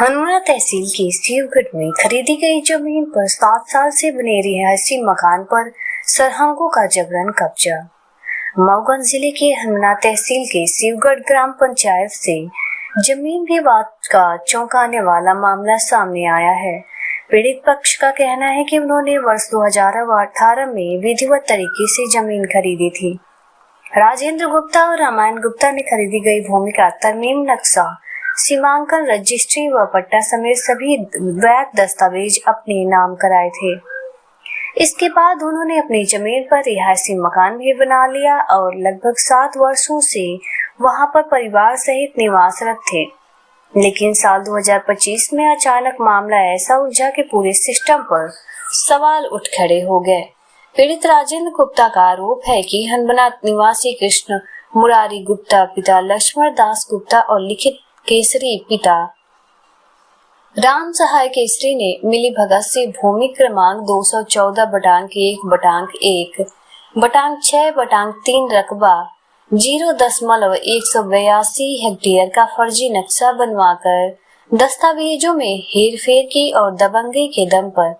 हनुमाना तहसील के शिवगढ़ में खरीदी गई जमीन पर 7 साल से बने रिहायशी मकान पर सरहंगों का जबरन कब्जा। मऊगंज जिले के हनुमाना तहसील के शिवगढ़ ग्राम पंचायत से जमीन विवाद का चौंकाने वाला मामला सामने आया है। पीड़ित पक्ष का कहना है कि उन्होंने वर्ष 2018 में विधिवत तरीके से जमीन खरीदी थी। राजेंद्र गुप्ता और रामायण गुप्ता ने खरीदी गई भूमि का तरमीम नक्शा, सीमांकन, रजिस्ट्री व पट्टा समेत सभी वैध दस्तावेज अपने नाम कराए थे। इसके बाद उन्होंने अपनी जमीन पर रिहायशी मकान भी बना लिया और लगभग 7 वर्षों से वहां पर परिवार सहित निवासरत थे। लेकिन साल 2025 में अचानक मामला ऐसा उलझा कि पूरे सिस्टम पर सवाल उठ खड़े हो गए। पीड़ित राजेंद्र गुप्ता का आरोप है कि हनुमाना निवासी कृष्ण मुरारी गुप्ता पिता लक्ष्मण दास गुप्ता और लिखित केसरी पिता राम सहाय केसरी ने मिली भगत से भूमि क्रमांक 214/1/1/6/3 रकबा 0.182 हेक्टेयर का फर्जी नक्शा बनवाकर दस्तावेजों में हेरफेर की और दबंगई के दम पर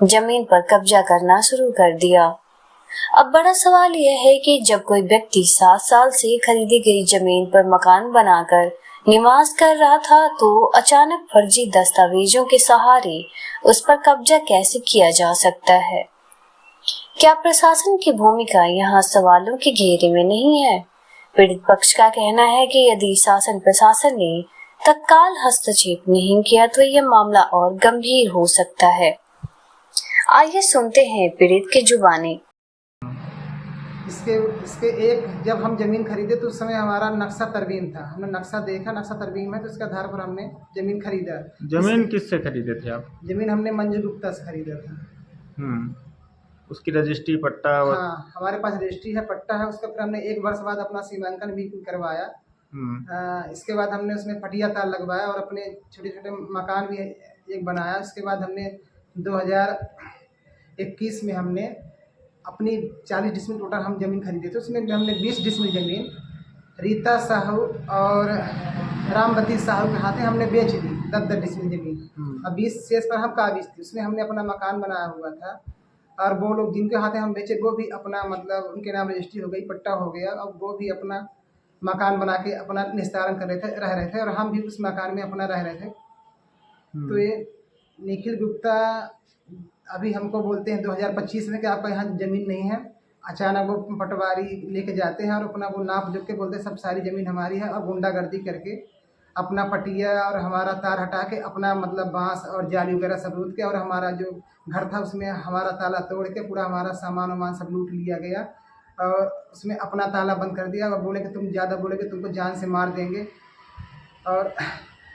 जमीन पर कब्जा करना शुरू कर दिया। अब बड़ा सवाल यह है कि जब कोई व्यक्ति 7 साल से खरीदी गई जमीन पर मकान बनाकर निवास कर रहा था तो अचानक फर्जी दस्तावेजों के सहारे उस पर कब्जा कैसे किया जा सकता है? क्या प्रशासन की भूमिका यहाँ सवालों के घेरे में नहीं है? पीड़ित पक्ष का कहना है कि यदि शासन प्रशासन ने तत्काल हस्तक्षेप नहीं किया तो यह मामला और गंभीर हो सकता है। आइए सुनते हैं पीड़ित की जुबानी। इसके एक जब हम ज़मीन खरीदे तो उस समय हमारा नक्शा तरमीम था। हमने नक्शा देखा, नक्शा तरमीम है तो उसके आधार पर हमने ज़मीन खरीदा। ज़मीन किससे खरीदे थे आप? ज़मीन हमने मंजू गुप्ता से खरीदा था। उसकी रजिस्ट्री पट्टा और हाँ, हमारे पास रजिस्ट्री है, पट्टा है। उसका फिर हमने 1 वर्ष बाद अपना सीमांकन भी करवाया। इसके बाद हमने उसमें पटिया तार लगवाया और अपने छोटे छोटे मकान भी एक बनाया। उसके बाद हमने 2021 में हमने अपनी 40 डिसमिल टोटल हम ज़मीन खरीदे थे। उसमें हमने 20 डिसमिल ज़मीन रीता साहू और रामवती साहू के हाथे हमने बेच दी 10-10 डिसमिल ज़मीन। अब 20 शेष पर हम काबिज थे। उसमें हमने अपना मकान बनाया हुआ था और वो लोग जिनके हाथे हम बेचे वो भी अपना मतलब उनके नाम रजिस्ट्री हो गई, पट्टा हो गया। अब वो भी अपना मकान बना के अपना निस्तारण कर रह रहे थे और हम भी उस मकान में अपना रह रहे थे। तो ये निखिल गुप्ता अभी हमको बोलते हैं 2025 में कि आपका यहाँ ज़मीन नहीं है। अचानक वो पटवारी लेके जाते हैं और अपना वो नाप जोख के बोलते हैं सब सारी ज़मीन हमारी है और गुंडागर्दी करके अपना पटिया और हमारा तार हटा के अपना मतलब बांस और जाली वगैरह सब लूट के और हमारा जो घर था उसमें हमारा ताला तोड़ के पूरा हमारा सामान वामान सब लूट लिया गया और उसमें अपना ताला बंद कर दिया और बोले कि तुम ज़्यादा बोलेगे तुमको जान से मार देंगे। और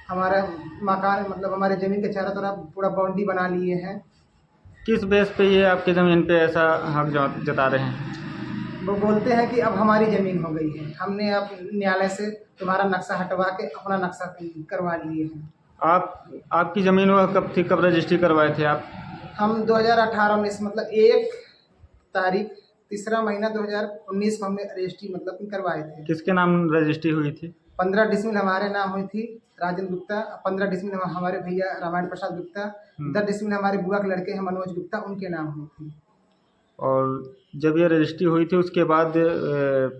हमारा मकान मतलब हमारे ज़मीन के चारों तरफ पूरा बाउंड्री बना लिए हैं। किस बेस पे ये आपकी ज़मीन पे ऐसा हक जता रहे हैं? वो बोलते हैं कि अब हमारी ज़मीन हो गई है, हमने अब न्यायालय से तुम्हारा नक्शा हटवा के अपना नक्शा करवा लिए हैं। आपकी ज़मीन हुआ कब थी, कब रजिस्ट्री करवाए थे आप? हम 2018 में मतलब 1 तारीख 3रा महीना 2019 को हमने रजिस्ट्री मतलब करवाए थे। किसके नाम रजिस्ट्री हुई थी? 15 डिसमिल हमारे नाम हुई थी राजेंद्र गुप्ता, 15 डिसमिल हमारे भैया रामायण प्रसाद गुप्ता, 10 डिसमिल हमारे बुआ के लड़के हैं मनोज गुप्ता, उनके नाम हुई थी। और जब ये रजिस्ट्री हुई थी उसके बाद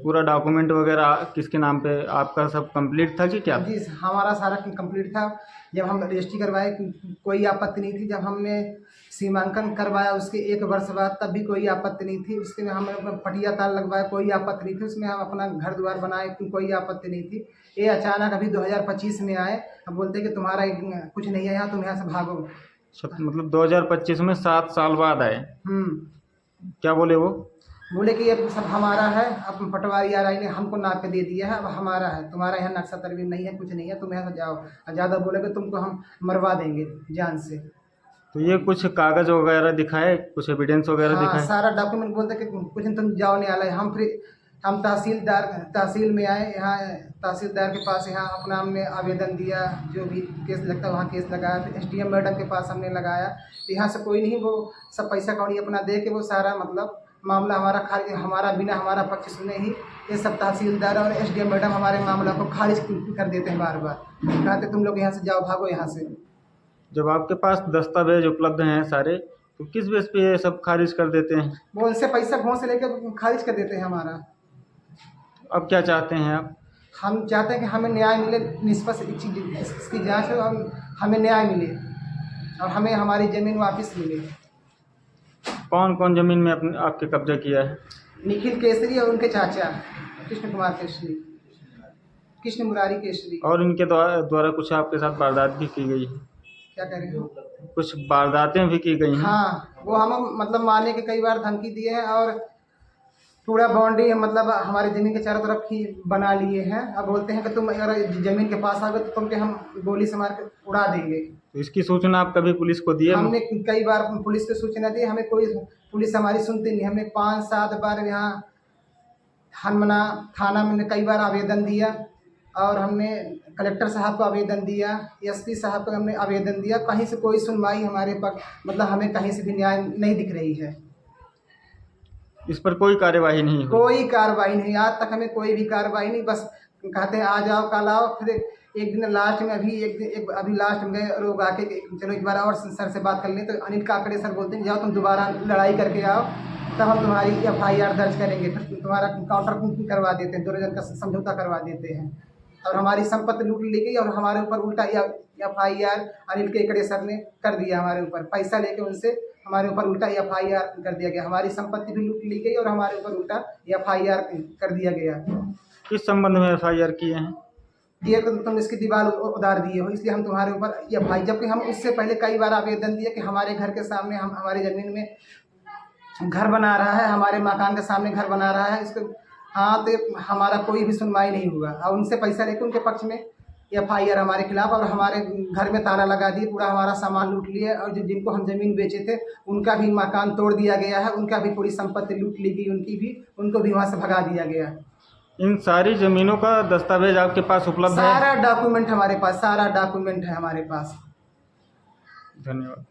पूरा डॉक्यूमेंट वगैरह किसके नाम पे, आपका सब कंप्लीट था कि क्या? जी, हमारा सारा कंप्लीट था। जब हम रजिस्ट्री करवाए कोई आपत्ति नहीं थी। जब हमने सीमांकन करवाया उसके 1 वर्ष बाद तब भी कोई आपत्ति नहीं थी। उसके में हमने अपना पटिया तार लगवाया, कोई आपत्ति नहीं थी। उसमें हम अपना घर द्वार बनाए, कोई आपत्ति नहीं थी। ये अचानक अभी 2025 में आए, अब बोलते कि तुम्हारा कुछ नहीं है यहाँ, तुम यहाँ से भागो। मतलब 2025 में 7 साल बाद आए? क्या बोले वो? बोले कि ये सब हमारा है, अब पटवारी आर आई ने हमको नाप के दे दिया है, अब हमारा है, तुम्हारा यहाँ नक्शा तरमीम नहीं है, कुछ नहीं है, तुम यहाँ से जाओ। ज़्यादा बोलेगे तुमको हम मरवा देंगे जान से। तो ये कुछ कागज़ वगैरह दिखाए, कुछ एविडेंस वगैरह दिखाए? सारा डॉक्यूमेंट बोलते कि कुछ दिन तुम जाओ न्यायालय। हम तहसील में आए, यहाँ तहसीलदार के पास यहाँ अपना हमने आवेदन दिया, जो भी केस लगता है वहाँ केस लगाया। SDM मैडम के पास हमने लगाया, यहाँ से कोई नहीं, वो सब पैसा कौड़ी अपना दे के वो सारा मतलब मामला हमारा बिना हमारा पक्ष सुने ही ये सब तहसीलदार और एसडीएम मैडम हमारे मामला को खारिज कर देते हैं बार बार। कहते तुम लोग यहाँ से जाओ, भागो यहाँ से। जब आपके पास दस्तावेज उपलब्ध हैं सारे, तो किस बेस पे ये सब खारिज कर देते हैं? वो उनसे पैसा घूस से लेकर खारिज कर देते हैं हमारा। अब क्या चाहते हैं आप? हम चाहते हैं कि हमें न्याय मिले, निष्पक्ष इसकी जांच हो और हमें न्याय मिले और हमें हमारी ज़मीन वापस मिले। कौन कौन ज़मीन में आपके कब्जा किया है? निखिल केसरी और उनके चाचा कृष्ण कुमार केसरी, कृष्ण मुरारी केसरी। और इनके द्वारा कुछ आपके साथ वारदात भी की गई है? क्या कह रहे हैं? कुछ वारदातें भी की गई हैं? हाँ, वो हम मतलब मारने के कई बार धमकी दिए हैं और पूरा बाउंड्री मतलब हमारे ज़मीन के चारों तरफ ही बना लिए हैं। अब बोलते हैं कि तुम अगर ज़मीन के पास आ गए तो तुमके हम गोली से मार के उड़ा देंगे। तो इसकी सूचना आप कभी पुलिस को दिए? हमने कई बार पुलिस को सूचना दी, हमें कोई पुलिस हमारी सुनती नहीं। हमने 5-7 बार यहाँ हनमना थाना में कई बार आवेदन दिया और हमने कलेक्टर साहब को आवेदन दिया, एसपी साहब को हमने आवेदन दिया। कहीं से कोई सुनवाई हमारे पक्ष मतलब हमें कहीं से भी न्याय नहीं दिख रही है। इस पर कोई कार्यवाही नहीं हुई? कोई कार्रवाई नहीं, आज तक हमें कोई भी कार्रवाई नहीं। बस कहते हैं आ जाओ, कल आओ। फिर एक दिन लास्ट में अभी लास्ट में गए लोग आके चलो एक बार और सर से बात कर लें, तो अनिल काकड़े सर बोलते हैं जाओ तुम दोबारा लड़ाई करके आओ, तब हम तुम्हारी FIR दर्ज करेंगे। फिर तुम्हारा काउंटर करवा देते हैं, 2 जन का समझौता करवा देते हैं और हमारी संपत्ति लूट ली गई और हमारे ऊपर उल्टा FIR अनिल केकड़े सर ने कर दिया। हमारे ऊपर पैसा लेके उनसे हमारे ऊपर उल्टा FIR कर दिया गया। हमारी संपत्ति भी लूट ली गई और हमारे ऊपर उल्टा FIR कर दिया गया। किस संबंध में FIR किए हैं? ये तो तुम इसकी दीवार उतार दिए हो, इसलिए हम तुम्हारे ऊपर FIR, जबकि हम उससे पहले कई बार आवेदन दिए कि हमारे घर के सामने हम हमारी ज़मीन में घर बना रहा है, हमारे मकान के सामने घर बना रहा है इसको। हाँ, तो हमारा कोई भी सुनवाई नहीं हुआ और उनसे पैसा लेकर उनके पक्ष में FIR हमारे खिलाफ और हमारे घर में ताला लगा दिए, पूरा हमारा सामान लूट लिया और जिनको हम ज़मीन बेचे थे उनका भी मकान तोड़ दिया गया है, उनका भी पूरी संपत्ति लूट ली गई, उनको भी वहाँ से भगा दिया गया। इन सारी ज़मीनों का दस्तावेज आपके पास उपलब्ध है? सारा डॉक्यूमेंट हमारे पास, सारा डॉक्यूमेंट है हमारे पास। धन्यवाद।